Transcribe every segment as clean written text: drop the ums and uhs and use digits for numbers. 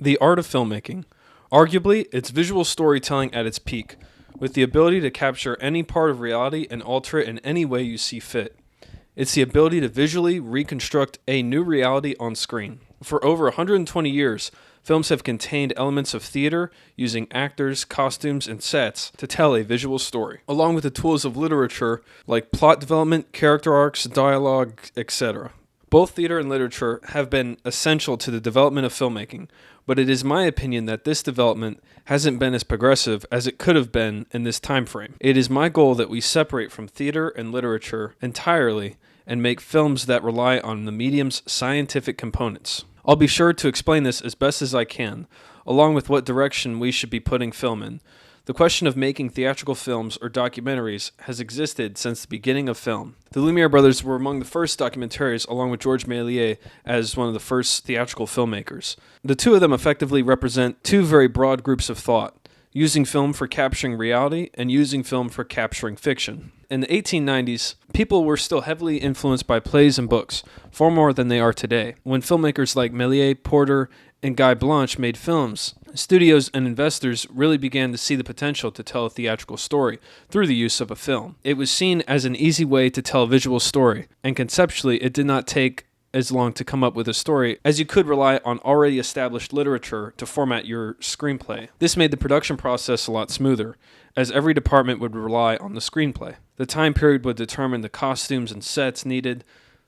The art of filmmaking. Arguably, it's visual storytelling at its peak, with the ability to capture any part of reality and alter it in any way you see fit. It's the ability to visually reconstruct a new reality on screen. For over 120 years, films have contained elements of theater using actors, costumes, and sets to tell a visual story, along with the tools of literature like plot development, character arcs, dialogue, etc. Both theater and literature have been essential to the development of filmmaking, but it is my opinion that this development hasn't been as progressive as it could have been in this time frame. It is my goal that we separate from theater and literature entirely and make films that rely on the medium's scientific components. I'll be sure to explain this as best as I can, along with what direction we should be putting film in. The question of making theatrical films or documentaries has existed since the beginning of film. The Lumiere brothers were among the first documentaries, along with Georges Méliès as one of the first theatrical filmmakers. The two of them effectively represent two very broad groups of thought, using film for capturing reality and using film for capturing fiction. In the 1890s, people were still heavily influenced by plays and books, far more than they are today. When filmmakers like Méliès, Porter, and Guy Blanche made films, studios and investors really began to see the potential to tell a theatrical story through the use of a film. It was seen as an easy way to tell a visual story, and conceptually it did not take as long to come up with a story as you could rely on already established literature to format your screenplay. This made the production process a lot smoother, as every department would rely on the screenplay. The time period would determine the costumes and sets needed.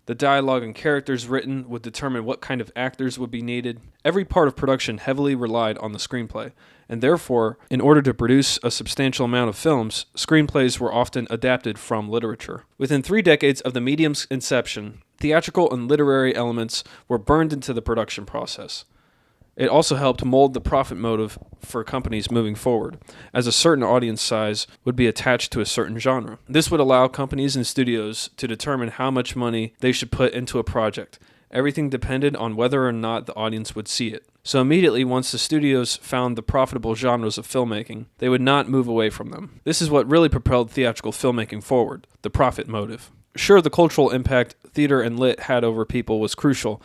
The dialogue and characters written would determine what kind of actors would be needed. Every part of production heavily relied on the screenplay, and therefore, in order to produce a substantial amount of films, screenplays were often adapted from literature. Within 3 decades of the medium's inception, theatrical and literary elements were burned into the production process. It also helped mold the profit motive for companies moving forward, as a certain audience size would be attached to a certain genre. This would allow companies and studios to determine how much money they should put into a project. Everything depended on whether or not the audience would see it. So immediately, once the studios found the profitable genres of filmmaking, they would not move away from them. This is what really propelled theatrical filmmaking forward, the profit motive. Sure, the cultural impact theater and lit had over people was crucial,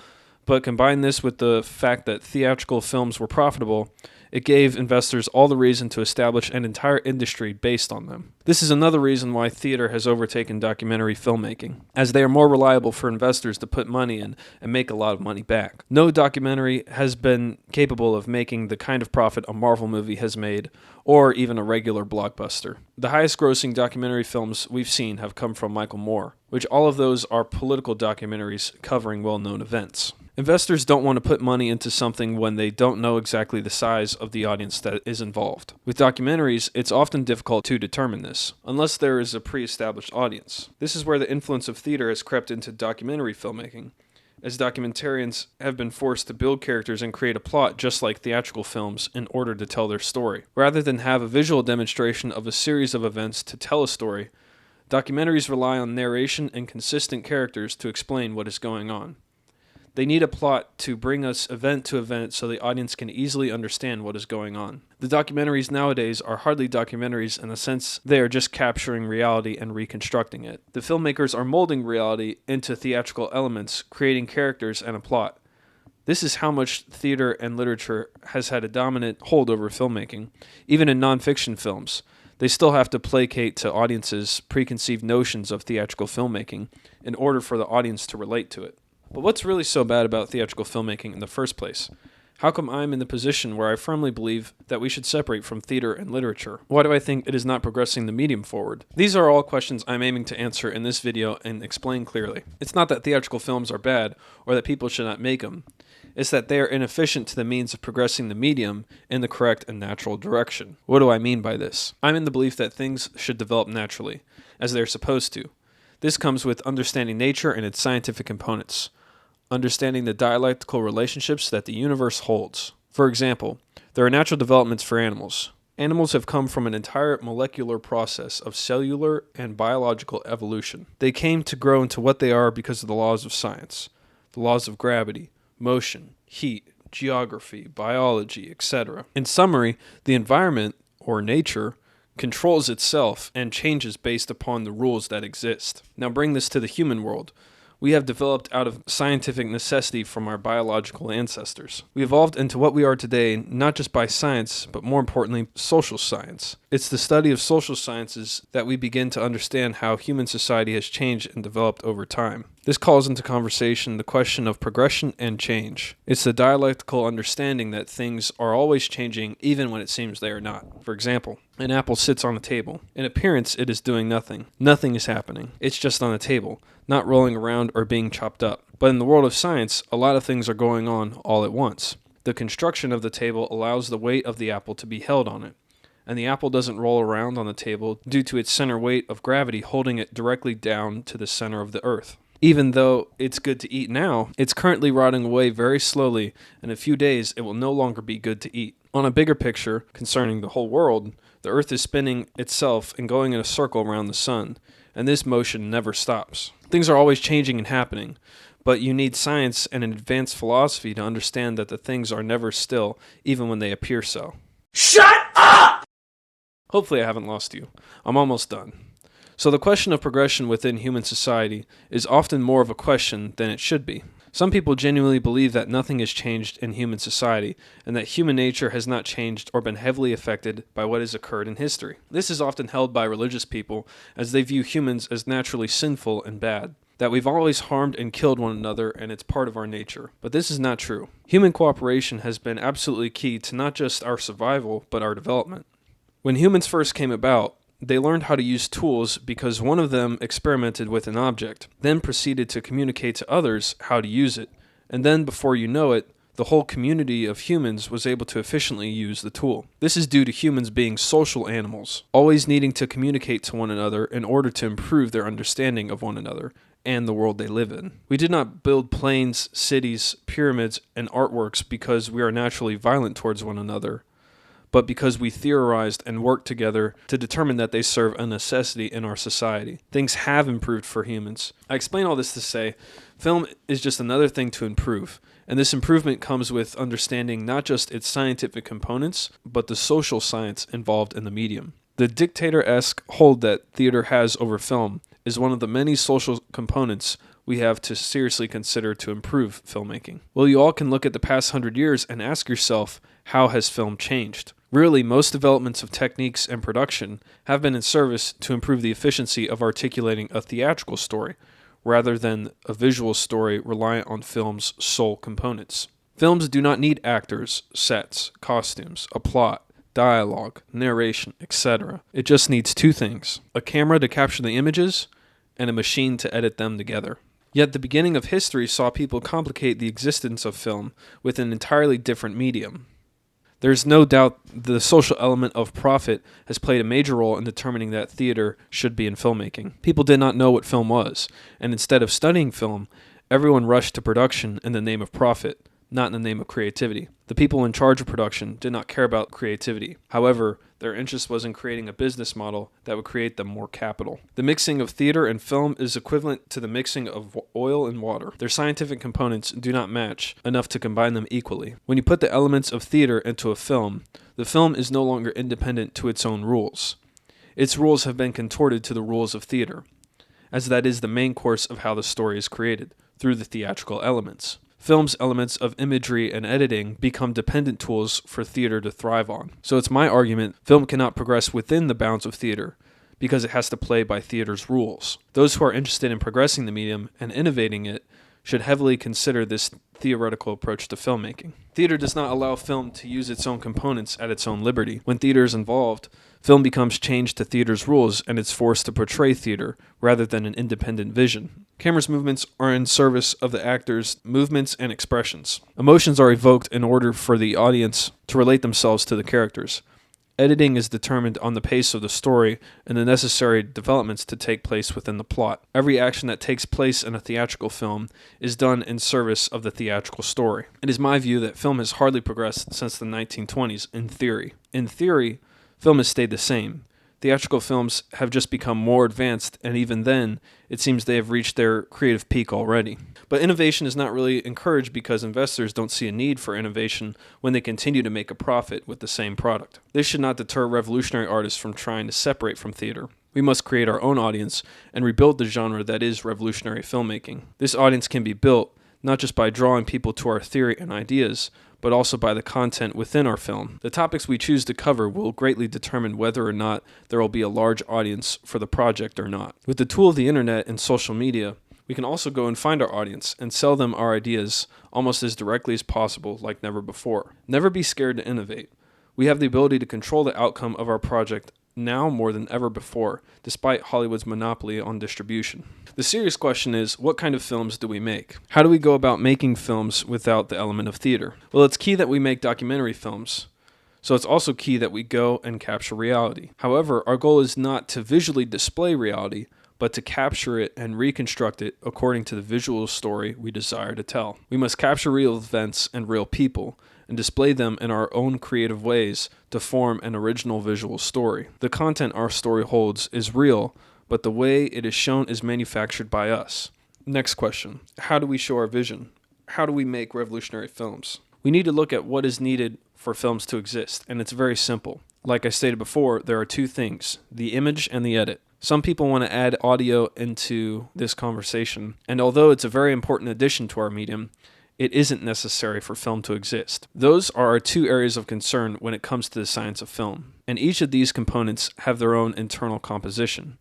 but combine this with the fact that theatrical films were profitable, it gave investors all the reason to establish an entire industry based on them. This is another reason why theater has overtaken documentary filmmaking, as they are more reliable for investors to put money in and make a lot of money back. No documentary has been capable of making the kind of profit a Marvel movie has made, or even a regular blockbuster. The highest grossing documentary films we've seen have come from Michael Moore, which all of those are political documentaries covering well-known events. Investors don't want to put money into something when they don't know exactly the size of the audience that is involved. With documentaries, it's often difficult to determine this, unless there is a pre-established audience. This is where the influence of theater has crept into documentary filmmaking, as documentarians have been forced to build characters and create a plot just like theatrical films in order to tell their story. Rather than have a visual demonstration of a series of events to tell a story, documentaries rely on narration and consistent characters to explain what is going on. They need a plot to bring us event to event so the audience can easily understand what is going on. The documentaries nowadays are hardly documentaries in the sense they are just capturing reality and reconstructing it. The filmmakers are molding reality into theatrical elements, creating characters and a plot. This is how much theater and literature has had a dominant hold over filmmaking. Even in nonfiction films, they still have to placate to audiences' preconceived notions of theatrical filmmaking in order for the audience to relate to it. But what's really so bad about theatrical filmmaking in the first place? How come I'm in the position where I firmly believe that we should separate from theater and literature? Why do I think it is not progressing the medium forward? These are all questions I'm aiming to answer in this video and explain clearly. It's not that theatrical films are bad or that people should not make them. It's that they are inefficient to the means of progressing the medium in the correct and natural direction. What do I mean by this? I'm in the belief that things should develop naturally, as they're supposed to. This comes with understanding nature and its scientific components, understanding the dialectical relationships that the universe holds. For example, there are natural developments for animals. Animals have come from an entire molecular process of cellular and biological evolution. They came to grow into what they are because of the laws of science, the laws of gravity, motion, heat, geography, biology, etc. In summary, the environment, or nature, controls itself and changes based upon the rules that exist. Now bring this to the human world. we have developed out of scientific necessity from our biological ancestors. We evolved into what we are today not just by science, but more importantly, social science. It's the study of social sciences that we begin to understand how human society has changed and developed over time. This calls into conversation the question of progression and change. It's the dialectical understanding that things are always changing even when it seems they are not. For example, an apple sits on a table. In appearance, it is doing nothing. Nothing is happening. It's just on a table, not rolling around or being chopped up. But in the world of science, a lot of things are going on all at once. The construction of the table allows the weight of the apple to be held on it, and the apple doesn't roll around on the table due to its center weight of gravity holding it directly down to the center of the earth. Even though it's good to eat now, it's currently rotting away very slowly. In a few days, it will no longer be good to eat. On a bigger picture, concerning the whole world, the earth is spinning itself and going in a circle around the sun, and this motion never stops. Things are always changing and happening, but you need science and an advanced philosophy to understand that the things are never still, even when they appear so. Shut up! Hopefully I haven't lost you. I'm almost done. So the question of progression within human society is often more of a question than it should be. Some people genuinely believe that nothing has changed in human society, and that human nature has not changed or been heavily affected by what has occurred in history. This is often held by religious people, as they view humans as naturally sinful and bad, that we've always harmed and killed one another and it's part of our nature. But this is not true. Human cooperation has been absolutely key to not just our survival, but our development. When humans first came about, they learned how to use tools because one of them experimented with an object, then proceeded to communicate to others how to use it, and then before you know it, the whole community of humans was able to efficiently use the tool. This is due to humans being social animals, always needing to communicate to one another in order to improve their understanding of one another and the world they live in. We did not build planes, cities, pyramids, and artworks because we are naturally violent towards one another, but because we theorized and worked together to determine that they serve a necessity in our society. Things have improved for humans. I explain all this to say, film is just another thing to improve, and this improvement comes with understanding not just its scientific components, but the social science involved in the medium. The dictator-esque hold that theater has over film is one of the many social components we have to seriously consider to improve filmmaking. Well, you all can look at the past 100 years and ask yourself, how has film changed? Really, most developments of techniques and production have been in service to improve the efficiency of articulating a theatrical story, rather than a visual story reliant on film's sole components. Films do not need actors, sets, costumes, a plot, dialogue, narration, etc. It just needs two things: a camera to capture the images, and a machine to edit them together. Yet the beginning of history saw people complicate the existence of film with an entirely different medium. There's no doubt the social element of profit has played a major role in determining that theater should be in filmmaking. People did not know what film was, and instead of studying film, everyone rushed to production in the name of profit, not in the name of creativity. The people in charge of production did not care about creativity. However, their interest was in creating a business model that would create them more capital. The mixing of theater and film is equivalent to the mixing of oil and water. Their scientific components do not match enough to combine them equally. When you put the elements of theater into a film, the film is no longer independent to its own rules. Its rules have been contorted to the rules of theater, as that is the main course of how the story is created, through the theatrical elements. Film's elements of imagery and editing become dependent tools for theater to thrive on. So it's my argument, film cannot progress within the bounds of theater, because it has to play by theater's rules. Those who are interested in progressing the medium and innovating it should heavily consider this theoretical approach to filmmaking. Theater does not allow film to use its own components at its own liberty. When theater is involved, film becomes changed to theater's rules and it's forced to portray theater rather than an independent vision. Camera's movements are in service of the actor's movements and expressions. Emotions are evoked in order for the audience to relate themselves to the characters. Editing is determined on the pace of the story and the necessary developments to take place within the plot. Every action that takes place in a theatrical film is done in service of the theatrical story. It is my view that film has hardly progressed since the 1920s in theory. In theory, film has stayed the same. Theatrical films have just become more advanced, and even then, it seems they have reached their creative peak already. But innovation is not really encouraged because investors don't see a need for innovation when they continue to make a profit with the same product. This should not deter revolutionary artists from trying to separate from theater. We must create our own audience and rebuild the genre that is revolutionary filmmaking. This audience can be built not just by drawing people to our theory and ideas, but also by the content within our film. The topics we choose to cover will greatly determine whether or not there will be a large audience for the project or not. With the tool of the internet and social media, we can also go and find our audience and sell them our ideas almost as directly as possible, like never before. Never be scared to innovate. We have the ability to control the outcome of our project now more than ever before, despite Hollywood's monopoly on distribution. The serious question is, what kind of films do we make? How do we go about making films without the element of theater? Well, it's key that we make documentary films, so it's also key that we go and capture reality. However, our goal is not to visually display reality, but to capture it and reconstruct it according to the visual story we desire to tell. We must capture real events and real people, and display them in our own creative ways to form an original visual story. The content our story holds is real, but the way it is shown is manufactured by us. Next question. How do we show our vision? How do we make revolutionary films? We need to look at what is needed for films to exist, and it's very simple. Like I stated before, there are two things, the image and the edit. Some people want to add audio into this conversation, and although it's a very important addition to our medium, it isn't necessary for film to exist. Those are our two areas of concern when it comes to the science of film, and each of these components have their own internal composition.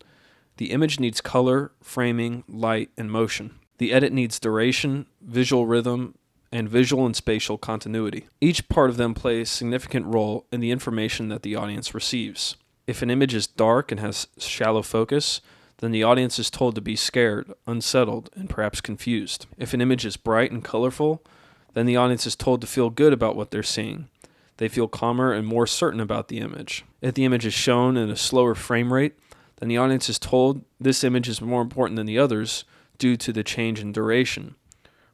The image needs color, framing, light, and motion. The edit needs duration, visual rhythm, and visual and spatial continuity. Each part of them plays a significant role in the information that the audience receives. If an image is dark and has shallow focus, then the audience is told to be scared, unsettled, and perhaps confused. If an image is bright and colorful, then the audience is told to feel good about what they're seeing. They feel calmer and more certain about the image. If the image is shown in a slower frame rate, then the audience is told this image is more important than the others due to the change in duration.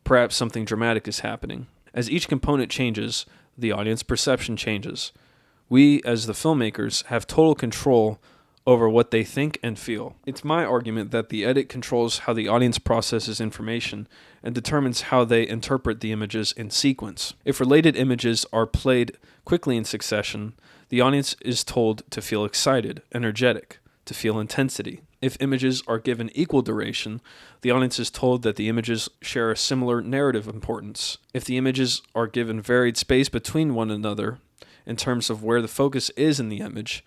Perhaps something dramatic is happening. As each component changes, the audience perception changes. We, as the filmmakers, have total control over what they think and feel. It's my argument that the edit controls how the audience processes information and determines how they interpret the images in sequence. If related images are played quickly in succession, the audience is told to feel excited, energetic, to feel intensity. If images are given equal duration, the audience is told that the images share a similar narrative importance. If the images are given varied space between one another in terms of where the focus is in the image,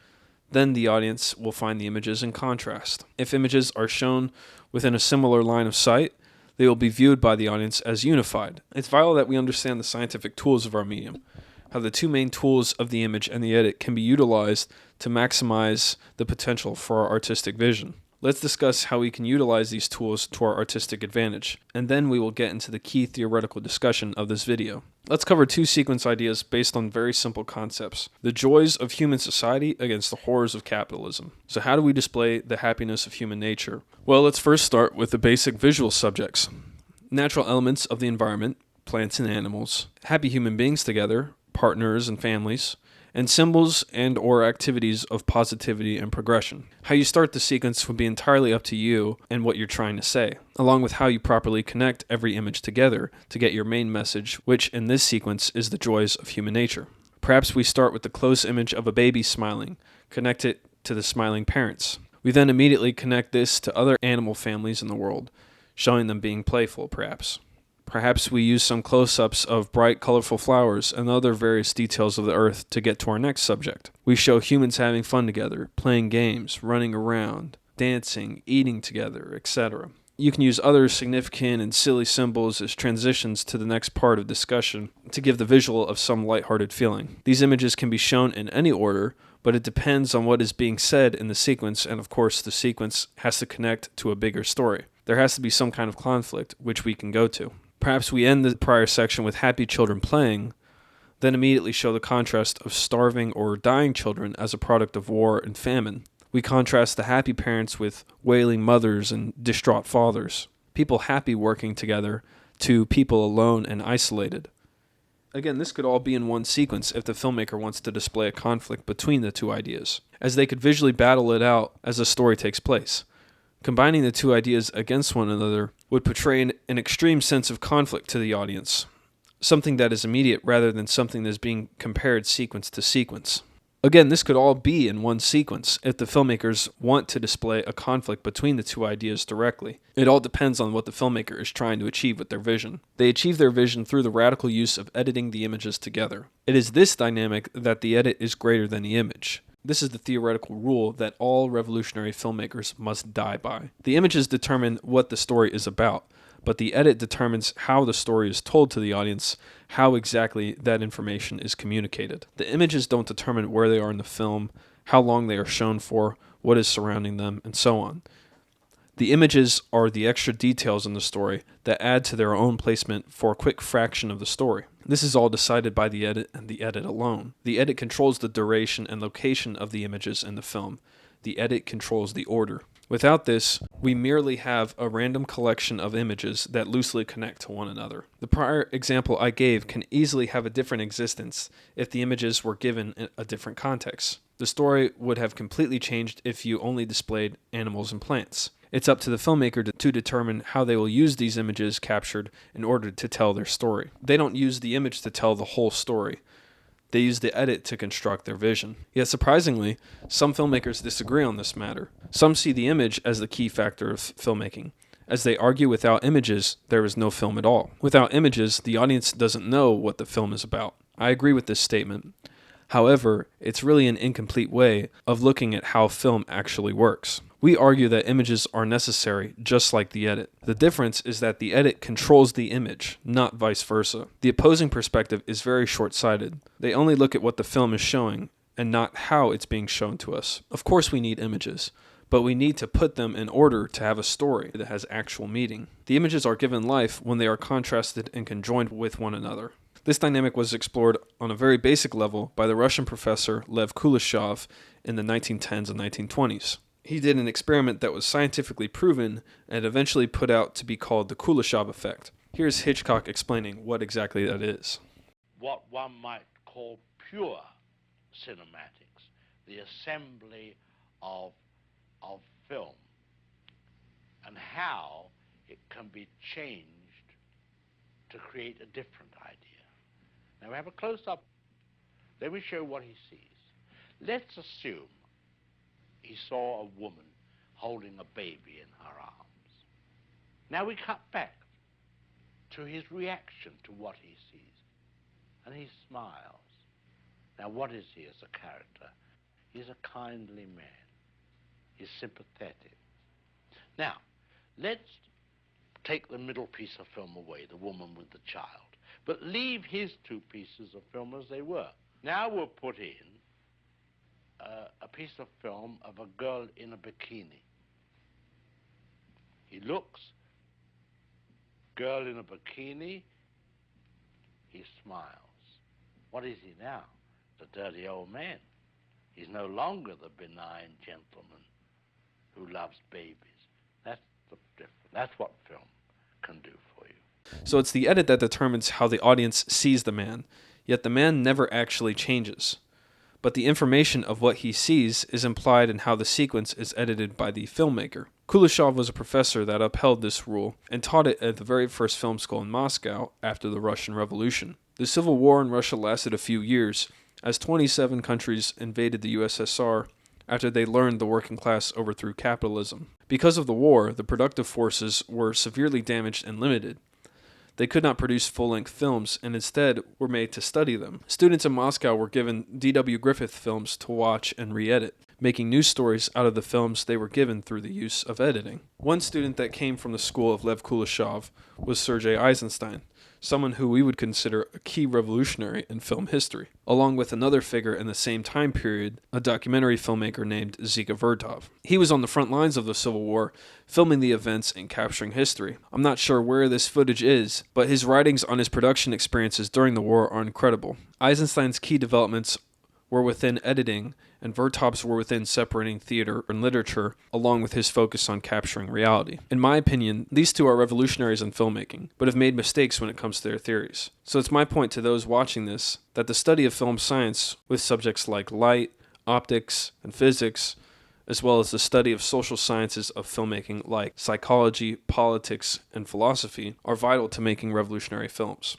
then the audience will find the images in contrast. If images are shown within a similar line of sight, they will be viewed by the audience as unified. It's vital that we understand the scientific tools of our medium, how the two main tools of the image and the edit can be utilized to maximize the potential for our artistic vision. Let's discuss how we can utilize these tools to our artistic advantage, and then we will get into the key theoretical discussion of this video. Let's cover two sequence ideas based on very simple concepts: the joys of human society against the horrors of capitalism. So how do we display the happiness of human nature? Well, let's first start with the basic visual subjects. Natural elements of the environment, plants and animals, happy human beings together, partners and families, and symbols and or activities of positivity and progression. How you start the sequence will be entirely up to you and what you're trying to say, along with how you properly connect every image together to get your main message, which in this sequence is the joys of human nature. Perhaps we start with the close image of a baby smiling, connect it to the smiling parents. We then immediately connect this to other animal families in the world, showing them being playful, perhaps. Perhaps we use some close-ups of bright, colorful flowers and other various details of the earth to get to our next subject. We show humans having fun together, playing games, running around, dancing, eating together, etc. You can use other significant and silly symbols as transitions to the next part of discussion to give the visual of some lighthearted feeling. These images can be shown in any order, but it depends on what is being said in the sequence, and of course the sequence has to connect to a bigger story. There has to be some kind of conflict, which we can go to. Perhaps we end the prior section with happy children playing, then immediately show the contrast of starving or dying children as a product of war and famine. We contrast the happy parents with wailing mothers and distraught fathers, people happy working together to people alone and isolated. Again, this could all be in one sequence if the filmmaker wants to display a conflict between the two ideas, as they could visually battle it out as the story takes place. Combining the two ideas against one another would portray an extreme sense of conflict to the audience, something that is immediate rather than something that is being compared sequence to sequence. Again, this could all be in one sequence if the filmmakers want to display a conflict between the two ideas directly. It all depends on what the filmmaker is trying to achieve with their vision. They achieve their vision through the radical use of editing the images together. It is this dynamic that the edit is greater than the image. This is the theoretical rule that all revolutionary filmmakers must die by. The images determine what the story is about, but the edit determines how the story is told to the audience, how exactly that information is communicated. The images don't determine where they are in the film, how long they are shown for, what is surrounding them, and so on. The images are the extra details in the story that add to their own placement for a quick fraction of the story. This is all decided by the edit and the edit alone. The edit controls the duration and location of the images in the film. The edit controls the order. Without this, we merely have a random collection of images that loosely connect to one another. The prior example I gave can easily have a different existence if the images were given a different context. The story would have completely changed if you only displayed animals and plants. It's up to the filmmaker to determine how they will use these images captured in order to tell their story. They don't use the image to tell the whole story. They use the edit to construct their vision. Yet surprisingly, some filmmakers disagree on this matter. Some see the image as the key factor of filmmaking. As they argue, without images, there is no film at all. Without images, the audience doesn't know what the film is about. I agree with this statement. However, it's really an incomplete way of looking at how film actually works. We argue that images are necessary, just like the edit. The difference is that the edit controls the image, not vice versa. The opposing perspective is very short-sighted. They only look at what the film is showing, and not how it's being shown to us. Of course we need images, but we need to put them in order to have a story that has actual meaning. The images are given life when they are contrasted and conjoined with one another. This dynamic was explored on a very basic level by the Russian professor Lev Kuleshov in the 1910s and 1920s. He did an experiment that was scientifically proven and eventually put out to be called the Kuleshov effect. Here's Hitchcock explaining what exactly that is. What one might call pure cinematics, the assembly of film, and how it can be changed to create a different idea. Now we have a close-up. Let me show you what he sees. Let's assume he saw a woman holding a baby in her arms. Now we cut back to his reaction to what he sees, and he smiles. Now what is he as a character? He's a kindly man. He's sympathetic. Now, let's take the middle piece of film away, the woman with the child, but leave his two pieces of film as they were. Now we'll put in a piece of film of a girl in a bikini. He looks, girl in a bikini, he smiles. What is he now? The dirty old man. He's no longer the benign gentleman who loves babies. That's the difference. That's what film can do for you. So it's the edit that determines how the audience sees the man, yet the man never actually changes. But the information of what he sees is implied in how the sequence is edited by the filmmaker. Kuleshov was a professor that upheld this rule and taught it at the very first film school in Moscow after the Russian Revolution. The Civil War in Russia lasted a few years, as 27 countries invaded the USSR after they learned the working class overthrew capitalism. Because of the war, the productive forces were severely damaged and limited. They could not produce full-length films and instead were made to study them. Students in Moscow were given D.W. Griffith films to watch and re-edit, making new stories out of the films they were given through the use of editing. One student that came from the school of Lev Kuleshov was Sergei Eisenstein, someone who we would consider a key revolutionary in film history, along with another figure in the same time period, a documentary filmmaker named Zika Vertov. He was on the front lines of the Civil War, filming the events and capturing history. I'm not sure where this footage is, but his writings on his production experiences during the war are incredible. Eisenstein's key developments were within editing, and Vertov's were within separating theater and literature, along with his focus on capturing reality. In my opinion, these two are revolutionaries in filmmaking, but have made mistakes when it comes to their theories. So it's my point to those watching this, that the study of film science, with subjects like light, optics, and physics, as well as the study of social sciences of filmmaking like psychology, politics, and philosophy, are vital to making revolutionary films.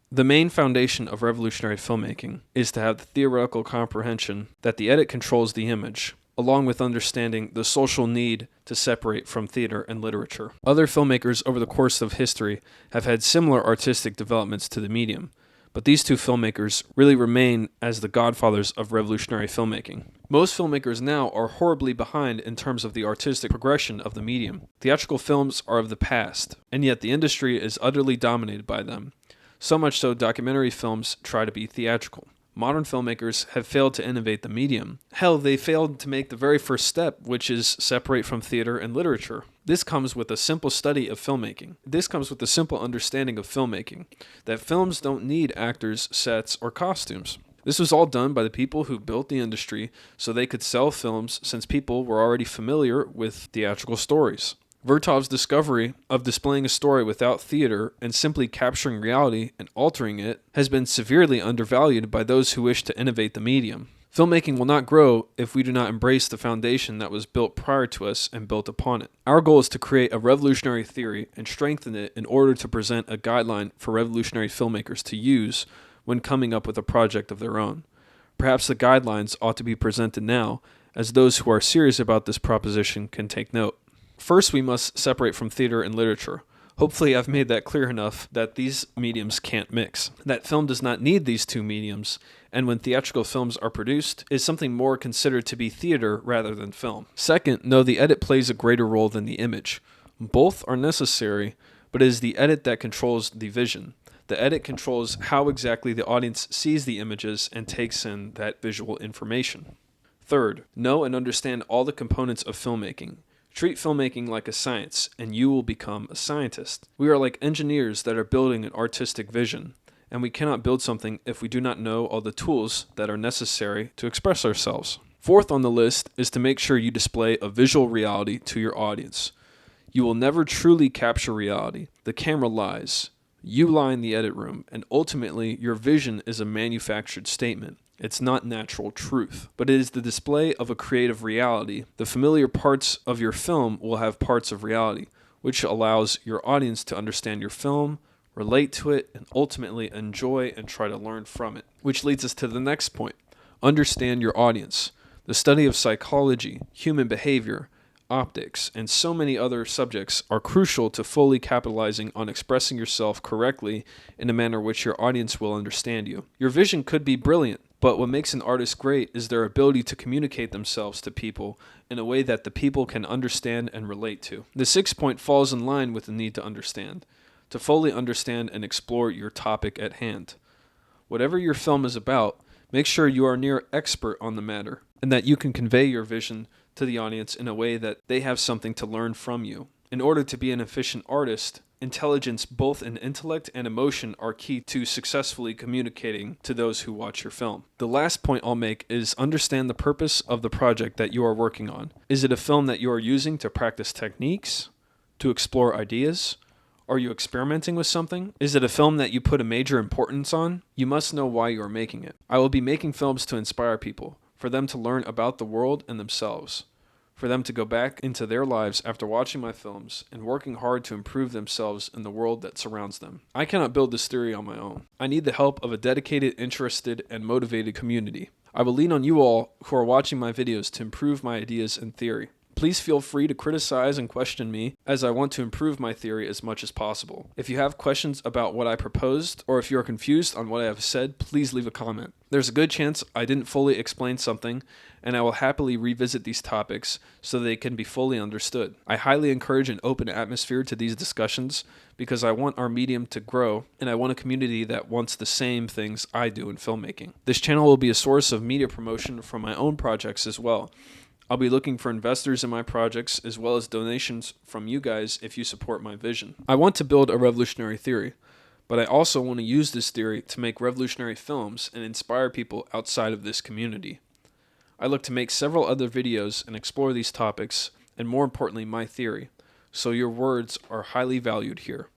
The main foundation of revolutionary filmmaking is to have the theoretical comprehension that the edit controls the image, along with understanding the social need to separate from theater and literature. Other filmmakers over the course of history have had similar artistic developments to the medium, but these two filmmakers really remain as the godfathers of revolutionary filmmaking. Most filmmakers now are horribly behind in terms of the artistic progression of the medium. Theatrical films are of the past, and yet the industry is utterly dominated by them. So much so, documentary films try to be theatrical. Modern filmmakers have failed to innovate the medium. Hell, they failed to make the very first step, which is separate from theater and literature. This comes with a simple study of filmmaking. This comes with a simple understanding of filmmaking, that films don't need actors, sets, or costumes. This was all done by the people who built the industry so they could sell films since people were already familiar with theatrical stories. Vertov's discovery of displaying a story without theater and simply capturing reality and altering it has been severely undervalued by those who wish to innovate the medium. Filmmaking will not grow if we do not embrace the foundation that was built prior to us and built upon it. Our goal is to create a revolutionary theory and strengthen it in order to present a guideline for revolutionary filmmakers to use when coming up with a project of their own. Perhaps the guidelines ought to be presented now, as those who are serious about this proposition can take note. First, we must separate from theater and literature. Hopefully, I've made that clear enough that these mediums can't mix. That film does not need these two mediums, and when theatrical films are produced, is something more considered to be theater rather than film. Second, no, the edit plays a greater role than the image. Both are necessary, but it is the edit that controls the vision. The edit controls how exactly the audience sees the images and takes in that visual information. Third, know and understand all the components of filmmaking. Treat filmmaking like a science, and you will become a scientist. We are like engineers that are building an artistic vision, and we cannot build something if we do not know all the tools that are necessary to express ourselves. Fourth on the list is to make sure you display a visual reality to your audience. You will never truly capture reality. The camera lies. You lie in the edit room, and ultimately your vision is a manufactured statement. It's not natural truth, but it is the display of a creative reality. The familiar parts of your film will have parts of reality, which allows your audience to understand your film, relate to it, and ultimately enjoy and try to learn from it. Which leads us to the next point. Understand your audience. The study of psychology, human behavior, optics, and so many other subjects are crucial to fully capitalizing on expressing yourself correctly in a manner which your audience will understand you. Your vision could be brilliant, but what makes an artist great is their ability to communicate themselves to people in a way that the people can understand and relate to. The sixth point falls in line with the need to understand, to fully understand and explore your topic at hand. Whatever your film is about, make sure you are near expert on the matter and that you can convey your vision to the audience in a way that they have something to learn from you. In order to be an efficient artist, intelligence both in intellect and emotion are key to successfully communicating to those who watch your film. The last point I'll make is understand the purpose of the project that you are working on. Is it a film that you are using to practice techniques, to explore ideas? Are you experimenting with something? Is it a film that you put a major importance on? You must know why you are making it. I will be making films to inspire people, for them to learn about the world and themselves, for them to go back into their lives after watching my films and working hard to improve themselves in the world that surrounds them. I cannot build this theory on my own. I need the help of a dedicated, interested, and motivated community. I will lean on you all who are watching my videos to improve my ideas and theory. Please feel free to criticize and question me, as I want to improve my theory as much as possible. If you have questions about what I proposed, or if you are confused on what I have said, please leave a comment. There's a good chance I didn't fully explain something, and I will happily revisit these topics so they can be fully understood. I highly encourage an open atmosphere to these discussions because I want our medium to grow, and I want a community that wants the same things I do in filmmaking. This channel will be a source of media promotion for my own projects as well. I'll be looking for investors in my projects as well as donations from you guys if you support my vision. I want to build a revolutionary theory, but I also want to use this theory to make revolutionary films and inspire people outside of this community. I look to make several other videos and explore these topics, and more importantly, my theory, so your words are highly valued here.